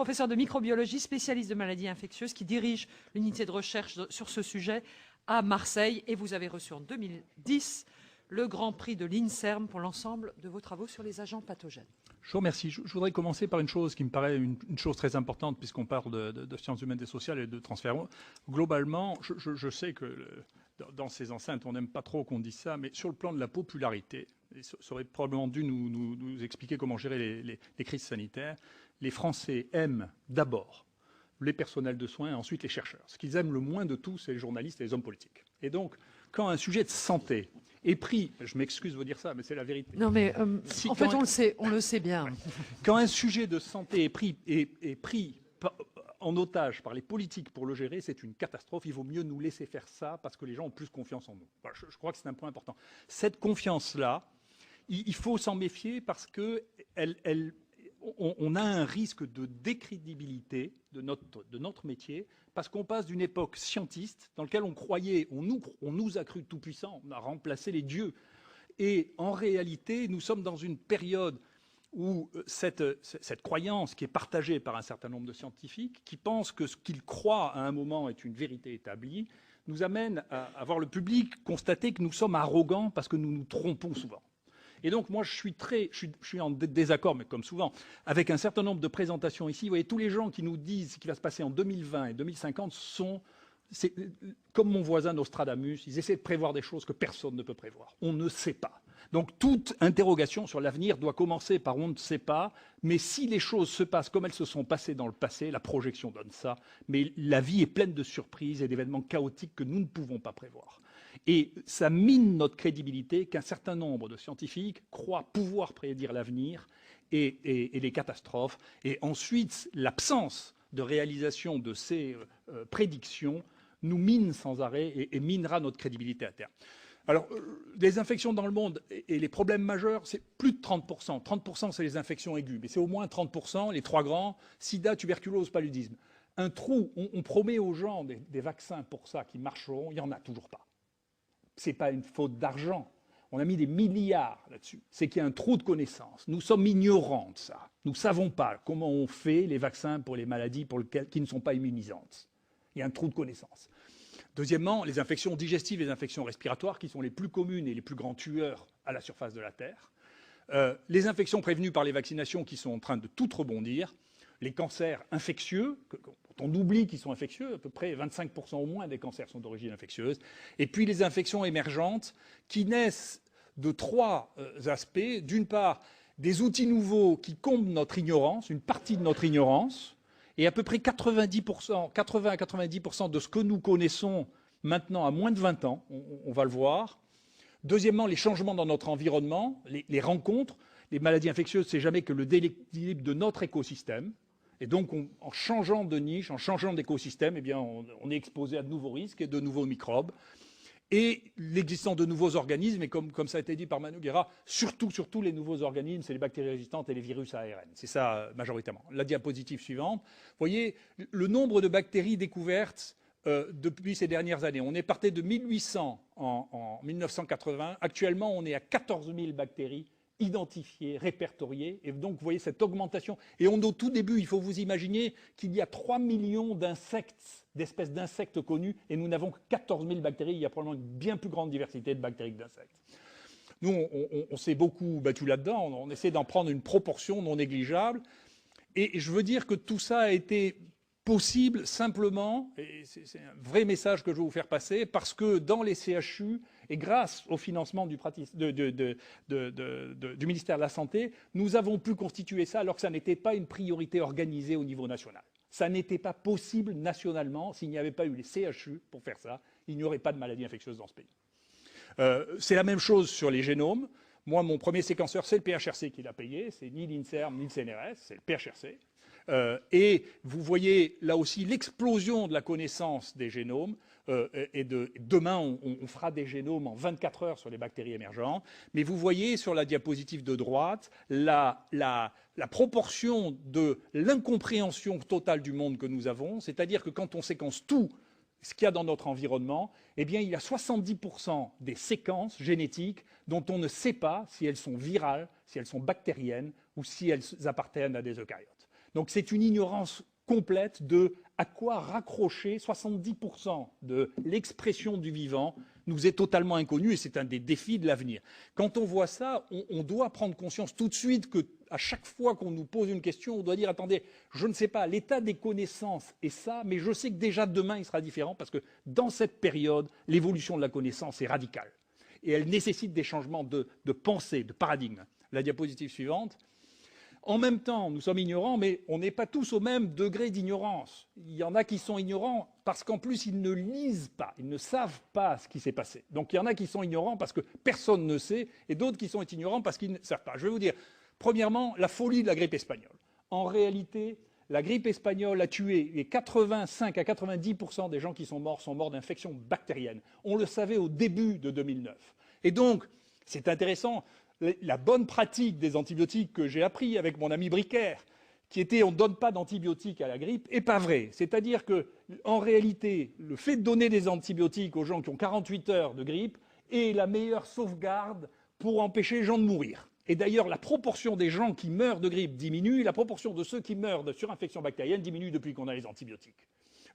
Professeur de microbiologie, spécialiste de maladies infectieuses, qui dirige l'unité de recherche sur ce sujet à Marseille. Et vous avez reçu en 2010 le Grand Prix de l'INSERM pour l'ensemble de vos travaux sur les agents pathogènes. Je vous remercie. Je voudrais commencer par une chose qui me paraît une chose très importante, puisqu'on parle de sciences humaines et sociales et de transfert. Globalement, je sais que dans ces enceintes, on n'aime pas trop qu'on dise ça, mais sur le plan de la popularité, et ça aurait probablement dû nous expliquer comment gérer les crises sanitaires, les Français aiment d'abord les personnels de soins et ensuite les chercheurs. Ce qu'ils aiment le moins de tout, c'est les journalistes et les hommes politiques. Et donc, quand un sujet de santé est pris, je m'excuse de vous dire ça, mais c'est la vérité. Non, mais en fait, on le sait bien. Quand un sujet de santé est pris en otage par les politiques pour le gérer, c'est une catastrophe. Il vaut mieux nous laisser faire ça parce que les gens ont plus confiance en nous. Voilà, je crois que c'est un point important. Cette confiance-là, il faut s'en méfier parce que on a un risque de décrédibilité de notre métier parce qu'on passe d'une époque scientiste dans laquelle on croyait, on nous a cru tout-puissants, on a remplacé les dieux. Et en réalité, nous sommes dans une période où cette croyance qui est partagée par un certain nombre de scientifiques, qui pensent que ce qu'ils croient à un moment est une vérité établie, nous amène à voir le public constater que nous sommes arrogants parce que nous nous trompons souvent. Et donc, moi, je suis en désaccord, mais comme souvent, avec un certain nombre de présentations ici. Vous voyez, tous les gens qui nous disent ce qui va se passer en 2020 et 2050 c'est comme mon voisin Nostradamus, ils essaient de prévoir des choses que personne ne peut prévoir. On ne sait pas. Donc, toute interrogation sur l'avenir doit commencer par on ne sait pas, mais si les choses se passent comme elles se sont passées dans le passé, la projection donne ça, mais la vie est pleine de surprises et d'événements chaotiques que nous ne pouvons pas prévoir. Et ça mine notre crédibilité qu'un certain nombre de scientifiques croient pouvoir prédire l'avenir et les catastrophes. Et ensuite, l'absence de réalisation de ces prédictions nous mine sans arrêt et minera notre crédibilité à terme. Alors, les infections dans le monde et les problèmes majeurs, c'est plus de 30%. 30%, c'est les infections aiguës, mais c'est au moins 30%, les trois grands, sida, tuberculose, paludisme. Un trou, on promet aux gens des vaccins pour ça qui marcheront, il n'y en a toujours pas. Ce n'est pas une faute d'argent. On a mis des milliards là-dessus. C'est qu'il y a un trou de connaissances. Nous sommes ignorants de ça. Nous ne savons pas comment on fait les vaccins pour les maladies qui ne sont pas immunisantes. Il y a un trou de connaissances. Deuxièmement, les infections digestives et les infections respiratoires qui sont les plus communes et les plus grands tueurs à la surface de la Terre. Les infections prévenues par les vaccinations qui sont en train de toutes rebondir. Les cancers infectieux, dont on oublie qu'ils sont infectieux, à peu près 25% au moins des cancers sont d'origine infectieuse. Et puis les infections émergentes qui naissent de trois aspects. D'une part, des outils nouveaux qui comblent notre ignorance, une partie de notre ignorance, et à peu près 80 à 90% de ce que nous connaissons maintenant à moins de 20 ans, on va le voir. Deuxièmement, les changements dans notre environnement, les rencontres. Les maladies infectieuses, c'est jamais que le déséquilibre de notre écosystème. Et donc, en changeant de niche, en changeant d'écosystème, eh bien, on est exposé à de nouveaux risques et de nouveaux microbes. Et l'existence de nouveaux organismes, et comme ça a été dit par Manu Guerra, surtout les nouveaux organismes, c'est les bactéries résistantes et les virus à ARN. C'est ça majoritairement. La diapositive suivante. Vous voyez, le nombre de bactéries découvertes depuis ces dernières années. On est parti de 1800 en 1980. Actuellement, on est à 14 000 bactéries identifiées, répertoriées. Et donc, vous voyez cette augmentation. Et au tout début, il faut vous imaginer qu'il y a 3 millions d'espèces d'insectes connues, et nous n'avons que 14 000 bactéries. Il y a probablement une bien plus grande diversité de bactéries que d'insectes. Nous, on s'est beaucoup battu là-dedans. On essaie d'en prendre une proportion non négligeable. Et je veux dire que tout ça a été possible simplement, et c'est un vrai message que je veux vous faire passer, parce que dans les CHU, et grâce au financement du ministère de la Santé, nous avons pu constituer ça alors que ça n'était pas une priorité organisée au niveau national. Ça n'était pas possible nationalement. S'il n'y avait pas eu les CHU pour faire ça, il n'y aurait pas de maladies infectieuses dans ce pays. C'est la même chose sur les génomes. Moi, mon premier séquenceur, c'est le PHRC qui l'a payé. C'est ni l'INSERM ni le CNRS, c'est le PHRC. Et vous voyez là aussi l'explosion de la connaissance des génomes. Demain, on fera des génomes en 24 heures sur les bactéries émergentes. Mais vous voyez sur la diapositive de droite la proportion de l'incompréhension totale du monde que nous avons. C'est-à-dire que quand on séquence tout ce qu'il y a dans notre environnement, eh bien, il y a 70% des séquences génétiques dont on ne sait pas si elles sont virales, si elles sont bactériennes ou si elles appartiennent à des eucaryotes. Donc c'est une ignorance complète de à quoi raccrocher 70% de l'expression du vivant nous est totalement inconnu et c'est un des défis de l'avenir. Quand on voit ça, on doit prendre conscience tout de suite que à chaque fois qu'on nous pose une question, on doit dire attendez, je ne sais pas, l'état des connaissances est ça, mais je sais que déjà demain il sera différent parce que dans cette période, l'évolution de la connaissance est radicale et elle nécessite des changements de pensée, de paradigme. La diapositive suivante. En même temps, nous sommes ignorants, mais on n'est pas tous au même degré d'ignorance. Il y en a qui sont ignorants parce qu'en plus, ils ne lisent pas, ils ne savent pas ce qui s'est passé. Donc il y en a qui sont ignorants parce que personne ne sait, et d'autres qui sont ignorants parce qu'ils ne savent pas. Je vais vous dire, premièrement, la folie de la grippe espagnole. En réalité, la grippe espagnole a tué, et 85 à 90% des gens qui sont morts d'infections bactériennes. On le savait au début de 2009. Et donc, c'est intéressant, la bonne pratique des antibiotiques que j'ai appris avec mon ami Bricaire, qui était on ne donne pas d'antibiotiques à la grippe, n'est pas vrai. C'est-à-dire qu'en réalité, le fait de donner des antibiotiques aux gens qui ont 48 heures de grippe est la meilleure sauvegarde pour empêcher les gens de mourir. Et d'ailleurs, la proportion des gens qui meurent de grippe diminue, et la proportion de ceux qui meurent de surinfection bactérienne diminue depuis qu'on a les antibiotiques.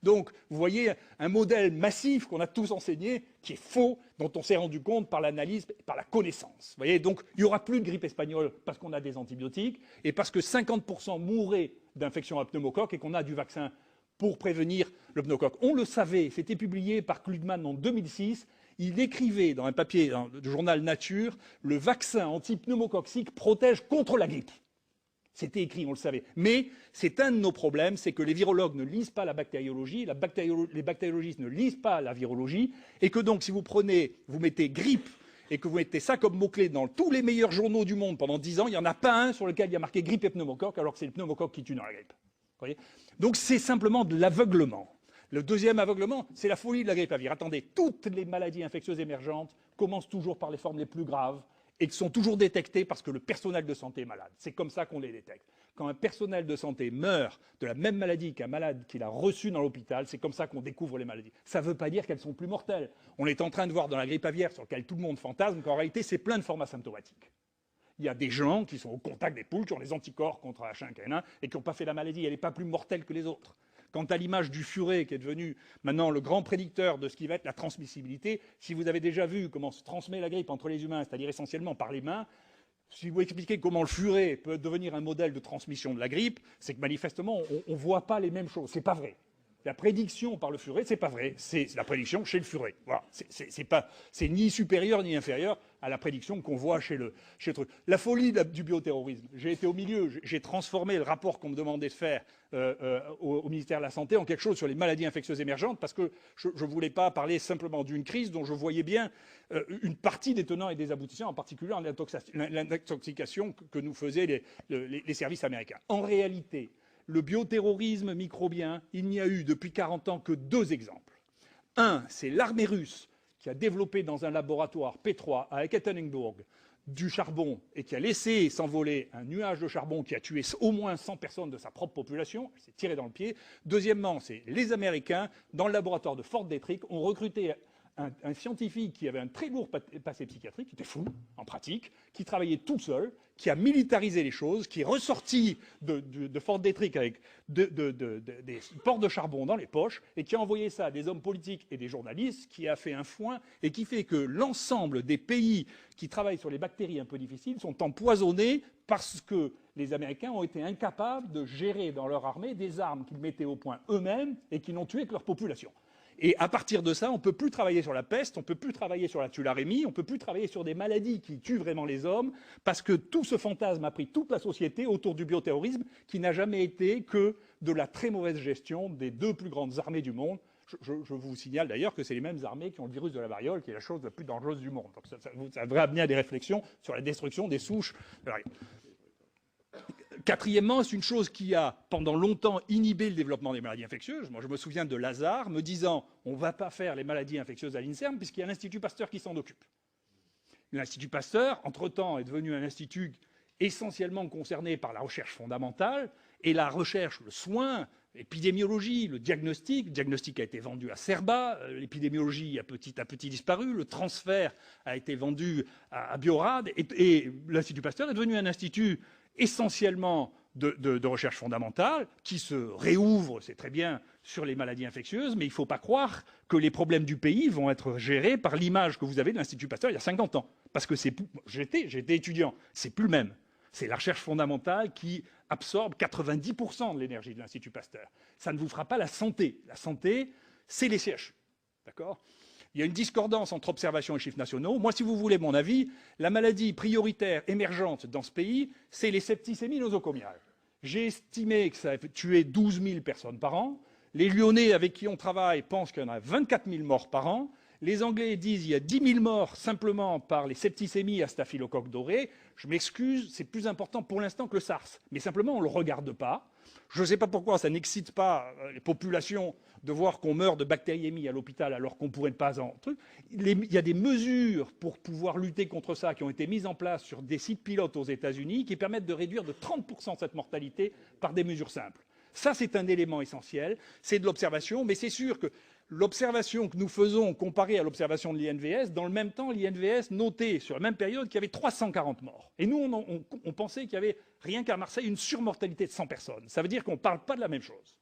Donc, vous voyez un modèle massif qu'on a tous enseigné, qui est faux, dont on s'est rendu compte par l'analyse, par la connaissance. Vous voyez, donc, il n'y aura plus de grippe espagnole parce qu'on a des antibiotiques et parce que 50% mourraient d'infection à pneumocoque et qu'on a du vaccin pour prévenir le pneumocoque. On le savait, c'était publié par Klugman en 2006. Il écrivait dans un papier du journal Nature, le vaccin anti-pneumococcique protège contre la grippe. C'était écrit, on le savait. Mais c'est un de nos problèmes, c'est que les virologues ne lisent pas la bactériologie, les bactériologistes ne lisent pas la virologie, et que donc si vous mettez grippe, et que vous mettez ça comme mot-clé dans tous les meilleurs journaux du monde pendant 10 ans, il n'y en a pas un sur lequel il y a marqué grippe et pneumocoque, alors que c'est le pneumocoque qui tue dans la grippe. Vous voyez, donc c'est simplement de l'aveuglement. Le deuxième aveuglement, c'est la folie de la grippe aviaire. Attendez, toutes les maladies infectieuses émergentes commencent toujours par les formes les plus graves, et qui sont toujours détectés parce que le personnel de santé est malade. C'est comme ça qu'on les détecte. Quand un personnel de santé meurt de la même maladie qu'un malade qu'il a reçu dans l'hôpital, c'est comme ça qu'on découvre les maladies. Ça ne veut pas dire qu'elles sont plus mortelles. On est en train de voir dans la grippe aviaire, sur laquelle tout le monde fantasme, qu'en réalité, c'est plein de formes asymptomatiques. Il y a des gens qui sont au contact des poules, qui ont des anticorps contre H1N1 et qui n'ont pas fait la maladie. Elle n'est pas plus mortelle que les autres. Quant à l'image du furet, qui est devenu maintenant le grand prédicteur de ce qui va être la transmissibilité, si vous avez déjà vu comment se transmet la grippe entre les humains, c'est-à-dire essentiellement par les mains, si vous expliquez comment le furet peut devenir un modèle de transmission de la grippe, c'est que manifestement, on ne voit pas les mêmes choses. C'est pas vrai. La prédiction par le furet, c'est pas vrai. C'est la prédiction chez le furet. Voilà. C'est ni supérieur ni inférieur à la prédiction qu'on voit chez le truc. La folie du bioterrorisme. J'ai été au milieu. J'ai transformé le rapport qu'on me demandait de faire au ministère de la Santé en quelque chose sur les maladies infectieuses émergentes parce que je ne voulais pas parler simplement d'une crise dont je voyais bien une partie des tenants et des aboutissants, en particulier l'intoxication que nous faisaient les services américains. En réalité, le bioterrorisme microbien, il n'y a eu depuis 40 ans que 2 exemples. Un, c'est l'armée russe qui a développé dans un laboratoire P3 à Ekaterinbourg du charbon et qui a laissé s'envoler un nuage de charbon qui a tué au moins 100 personnes de sa propre population. Elle s'est tirée dans le pied. Deuxièmement, c'est les Américains, dans le laboratoire de Fort Detrick, ont recruté un scientifique qui avait un très lourd passé psychiatrique, qui était fou en pratique, qui travaillait tout seul, qui a militarisé les choses, qui est ressorti de Fort Detrick avec des portes de charbon dans les poches et qui a envoyé ça à des hommes politiques et des journalistes, qui a fait un foin et qui fait que l'ensemble des pays qui travaillent sur les bactéries un peu difficiles sont empoisonnés parce que les Américains ont été incapables de gérer dans leur armée des armes qu'ils mettaient au point eux-mêmes et qui n'ont tué que leur population. Et à partir de ça, on ne peut plus travailler sur la peste, on ne peut plus travailler sur la tularemie, on ne peut plus travailler sur des maladies qui tuent vraiment les hommes, parce que tout ce fantasme a pris toute la société autour du bioterrorisme, qui n'a jamais été que de la très mauvaise gestion des 2 plus grandes armées du monde. Je vous signale d'ailleurs que c'est les mêmes armées qui ont le virus de la variole, qui est la chose la plus dangereuse du monde. Donc ça devrait amener à des réflexions sur la destruction des souches de la variole. Quatrièmement, c'est une chose qui a pendant longtemps inhibé le développement des maladies infectieuses. Moi, je me souviens de Lazare me disant on ne va pas faire les maladies infectieuses à l'INSERM puisqu'il y a l'Institut Pasteur qui s'en occupe. L'Institut Pasteur, entre-temps, est devenu un institut essentiellement concerné par la recherche fondamentale et la recherche, le soin, l'épidémiologie, le diagnostic. Le diagnostic a été vendu à Cerba, l'épidémiologie a petit à petit disparu, le transfert a été vendu à Biorad et l'Institut Pasteur est devenu un institut essentiellement de recherche fondamentale qui se réouvre, c'est très bien, sur les maladies infectieuses, mais il ne faut pas croire que les problèmes du pays vont être gérés par l'image que vous avez de l'Institut Pasteur il y a 50 ans. Parce que j'étais étudiant, c'est plus le même. C'est la recherche fondamentale qui absorbe 90% de l'énergie de l'Institut Pasteur. Ça ne vous fera pas la santé. La santé, c'est les CHU. D'accord ? Il y a une discordance entre observation et chiffres nationaux. Moi, si vous voulez mon avis, la maladie prioritaire émergente dans ce pays, c'est les septicémies nosocomiales. J'ai estimé que ça a tué 12 000 personnes par an. Les Lyonnais avec qui on travaille pensent qu'il y en a 24 000 morts par an. Les Anglais disent qu'il y a 10 000 morts simplement par les septicémies à staphylocoque doré. Je m'excuse, c'est plus important pour l'instant que le SARS. Mais simplement, on ne le regarde pas. Je ne sais pas pourquoi ça n'excite pas les populations de voir qu'on meurt de bactériémie à l'hôpital alors qu'on ne pourrait pas en truc. Il y a des mesures pour pouvoir lutter contre ça qui ont été mises en place sur des sites pilotes aux États-Unis qui permettent de réduire de 30% cette mortalité par des mesures simples. Ça, c'est un élément essentiel. C'est de l'observation, mais c'est sûr que l'observation que nous faisons comparée à l'observation de l'INVS, dans le même temps, l'INVS notait sur la même période qu'il y avait 340 morts. Et nous, on pensait qu'il y avait, rien qu'à Marseille, une surmortalité de 100 personnes. Ça veut dire qu'on ne parle pas de la même chose.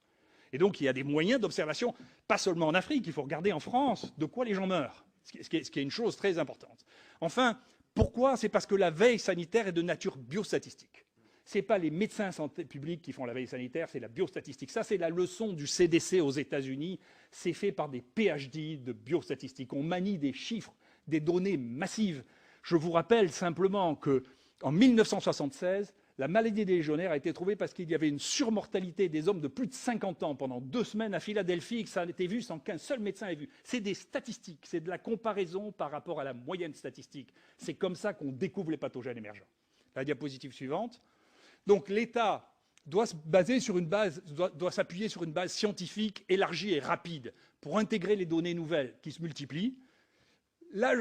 Et donc, il y a des moyens d'observation, pas seulement en Afrique, il faut regarder en France de quoi les gens meurent, ce qui est une chose très importante. Enfin, pourquoi ? C'est parce que la veille sanitaire est de nature biostatistique. Ce n'est pas les médecins santé publique qui font la veille sanitaire, c'est la biostatistique. Ça, c'est la leçon du CDC aux États-Unis. C'est fait par des PhD de biostatistique. On manie des chiffres, des données massives. Je vous rappelle simplement qu'en 1976, la maladie des légionnaires a été trouvée parce qu'il y avait une surmortalité des hommes de plus de 50 ans pendant 2 semaines à Philadelphie et que ça a été vu sans qu'un seul médecin ait vu. C'est des statistiques, c'est de la comparaison par rapport à la moyenne statistique. C'est comme ça qu'on découvre les pathogènes émergents. La diapositive suivante. Donc l'État doit s'appuyer sur une base scientifique élargie et rapide pour intégrer les données nouvelles qui se multiplient. Là,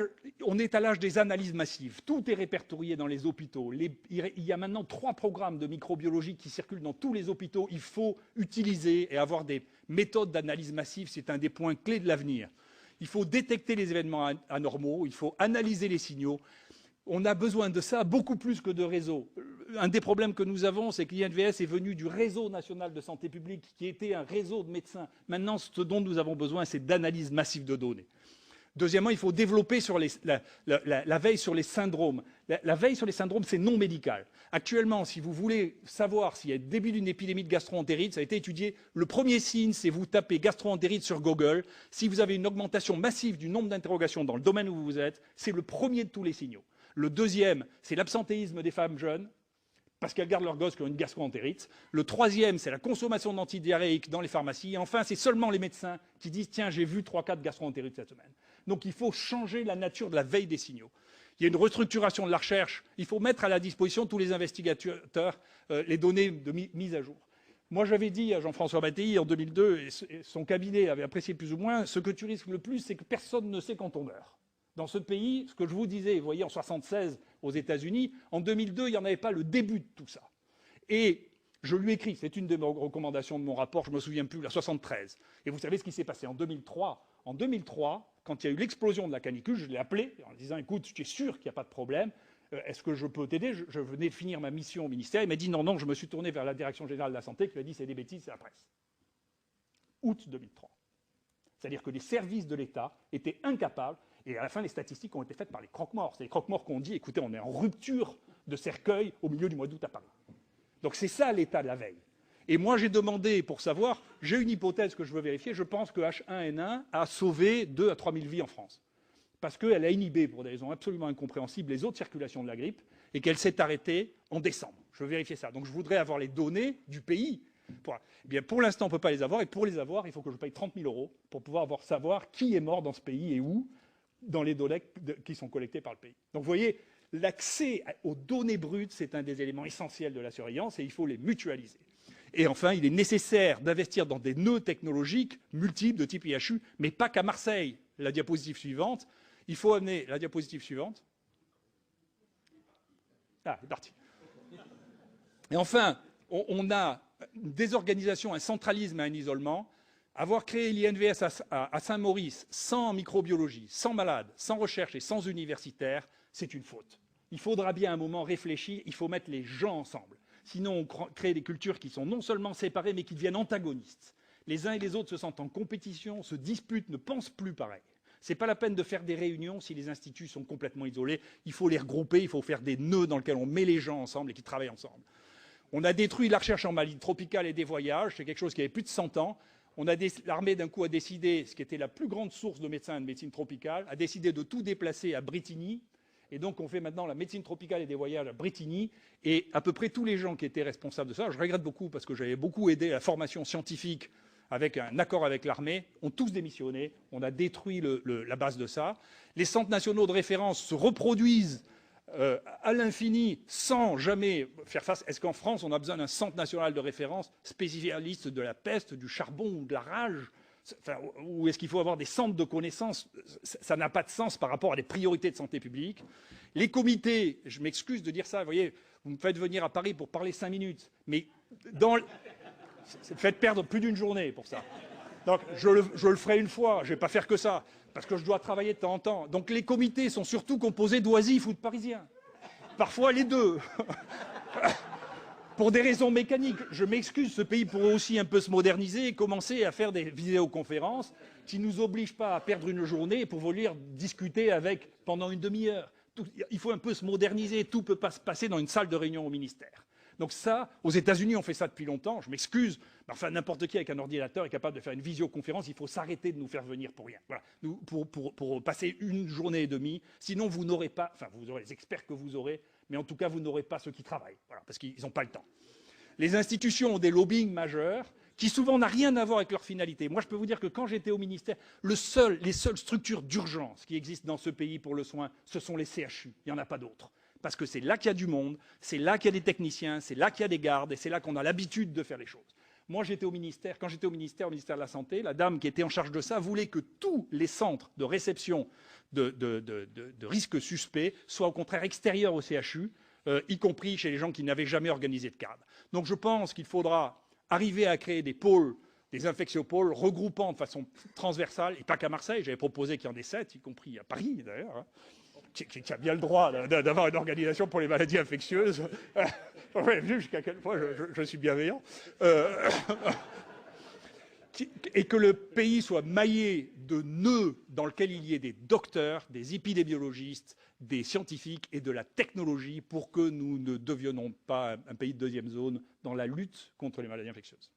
on est à l'âge des analyses massives. Tout est répertorié dans les hôpitaux. Il y a maintenant 3 programmes de microbiologie qui circulent dans tous les hôpitaux. Il faut utiliser et avoir des méthodes d'analyse massive. C'est un des points clés de l'avenir. Il faut détecter les événements anormaux. Il faut analyser les signaux. On a besoin de ça beaucoup plus que de réseaux. Un des problèmes que nous avons, c'est que l'INVS est venu du réseau national de santé publique, qui était un réseau de médecins. Maintenant, ce dont nous avons besoin, c'est d'analyse massive de données. Deuxièmement, il faut développer sur la veille sur les syndromes. La veille sur les syndromes, c'est non médical. Actuellement, si vous voulez savoir s'il y a le début d'une épidémie de gastro-entérite, ça a été étudié. Le premier signe, c'est vous tapez gastro-entérite sur Google. Si vous avez une augmentation massive du nombre d'interrogations dans le domaine où vous êtes, c'est le premier de tous les signaux. Le deuxième, c'est l'absentéisme des femmes jeunes, parce qu'elles gardent leurs gosses qui ont une gastro-entérite. Le troisième, c'est la consommation d'antidiarrhéiques dans les pharmacies. Et enfin, c'est seulement les médecins qui disent « Tiens, j'ai vu 3-4 gastro-entérites cette semaine ». Donc il faut changer la nature de la veille des signaux. Il y a une restructuration de la recherche. Il faut mettre à la disposition de tous les investigateurs les données de mise à jour. Moi, j'avais dit à Jean-François Mattei en 2002, et son cabinet avait apprécié plus ou moins, ce que tu risques le plus, c'est que personne ne sait quand on meurt. Dans ce pays, ce que je vous disais, vous voyez, en 1976 aux États-Unis, en 2002, il n'y en avait pas le début de tout ça. Et je lui ai écrit, c'est une des recommandations de mon rapport, je ne me souviens plus, la 73. Et vous savez ce qui s'est passé en 2003 ? En 2003, quand il y a eu l'explosion de la canicule, je l'ai appelé en disant « Écoute, tu es sûr qu'il n'y a pas de problème, est-ce que je peux t'aider ?» Je venais de finir ma mission au ministère. Il m'a dit « Non, non, je me suis tourné vers la Direction générale de la santé qui lui a dit « C'est des bêtises, c'est la presse. » Août 2003. C'est-à-dire que les services de l'État étaient incapables. Et à la fin, les statistiques ont été faites par les croque-morts. C'est les croque-morts qui ont dit, écoutez, on est en rupture de cercueil au milieu du mois d'août à Paris. Donc c'est ça l'état de la veille. Et moi, j'ai demandé pour savoir, j'ai une hypothèse que je veux vérifier, je pense que H1N1 a sauvé 2 à 3 000 vies en France. Parce qu'elle a inhibé, pour des raisons absolument incompréhensibles, les autres circulations de la grippe et qu'elle s'est arrêtée en décembre. Je veux vérifier ça. Donc je voudrais avoir les données du pays. Eh bien, pour l'instant, on ne peut pas les avoir. Et pour les avoir, il faut que je paye 30 000 € pour pouvoir savoir qui est mort dans ce pays et où, dans les données qui sont collectées par le pays. Donc vous voyez, l'accès aux données brutes, c'est un des éléments essentiels de la surveillance et il faut les mutualiser. Et enfin, il est nécessaire d'investir dans des nœuds technologiques multiples de type IHU, mais pas qu'à Marseille. La diapositive suivante. Il faut amener la diapositive suivante. Ah, c'est parti. Et enfin, on a une désorganisation, un centralisme et un isolement. Avoir créé l'INVS à Saint-Maurice sans microbiologie, sans malades, sans recherche et sans universitaires, c'est une faute. Il faudra bien à un moment réfléchir, il faut mettre les gens ensemble. Sinon, on crée des cultures qui sont non seulement séparées, mais qui deviennent antagonistes. Les uns et les autres se sentent en compétition, se disputent, ne pensent plus pareil. Ce n'est pas la peine de faire des réunions si les instituts sont complètement isolés. Il faut les regrouper, il faut faire des nœuds dans lesquels on met les gens ensemble et qui travaillent ensemble. On a détruit la recherche en maladie tropicale et des voyages, c'est quelque chose qui avait plus de 100 ans. L'armée, d'un coup, a décidé, ce qui était la plus grande source de médecins de médecine tropicale, a décidé de tout déplacer à Brittany. Et donc, on fait maintenant la médecine tropicale et des voyages à Brittany. Et à peu près tous les gens qui étaient responsables de ça, je regrette beaucoup parce que j'avais beaucoup aidé à la formation scientifique avec un accord avec l'armée, ont tous démissionné. On a détruit la base de ça. Les centres nationaux de référence se reproduisent à l'infini sans jamais faire face. Est-ce qu'en France, on a besoin d'un centre national de référence spécialiste de la peste, du charbon ou de la rage? Enfin, ou est-ce qu'il faut avoir des centres de connaissances? Ça n'a pas de sens par rapport à des priorités de santé publique. Les comités, je m'excuse de dire ça, vous voyez, vous me faites venir à Paris pour parler 5 minutes, mais faites perdre plus d'une journée pour ça. Donc je le ferai une fois, je ne vais pas faire que ça, parce que je dois travailler de temps en temps. Donc les comités sont surtout composés d'oisifs ou de Parisiens. Parfois les deux. Pour des raisons mécaniques. Je m'excuse, ce pays pourrait aussi un peu se moderniser et commencer à faire des vidéoconférences qui ne nous obligent pas à perdre une journée pour venir discuter avec pendant une demi-heure. Il faut un peu se moderniser, tout ne peut pas se passer dans une salle de réunion au ministère. Donc ça, aux États-Unis, on fait ça depuis longtemps, je m'excuse, mais enfin n'importe qui avec un ordinateur est capable de faire une visioconférence, il faut s'arrêter de nous faire venir pour rien. Voilà. Pour passer une journée et demie, sinon vous n'aurez pas, enfin vous aurez les experts que vous aurez, mais en tout cas vous n'aurez pas ceux qui travaillent, voilà, parce qu'ils n'ont pas le temps. Les institutions ont des lobbying majeurs qui souvent n'ont rien à voir avec leur finalité. Moi je peux vous dire que quand j'étais au ministère, les seules structures d'urgence qui existent dans ce pays pour le soin, ce sont les CHU, il n'y en a pas d'autres. Parce que c'est là qu'il y a du monde, c'est là qu'il y a des techniciens, c'est là qu'il y a des gardes, et c'est là qu'on a l'habitude de faire les choses. Moi, j'étais au ministère, quand j'étais au ministère de la Santé, la dame qui était en charge de ça voulait que tous les centres de réception de risques suspects soient au contraire extérieurs au CHU, y compris chez les gens qui n'avaient jamais organisé de cadre. Donc je pense qu'il faudra arriver à créer des pôles, des infectiopôles, regroupant de façon transversale, et pas qu'à Marseille, j'avais proposé qu'il y en ait 7, y compris à Paris d'ailleurs, hein, qui a bien le droit d'avoir une organisation pour les maladies infectieuses. Vous avez vu jusqu'à quel point je suis bienveillant. Et que le pays soit maillé de nœuds dans lesquels il y ait des docteurs, des épidémiologistes, des scientifiques et de la technologie pour que nous ne devions pas un pays de deuxième zone dans la lutte contre les maladies infectieuses.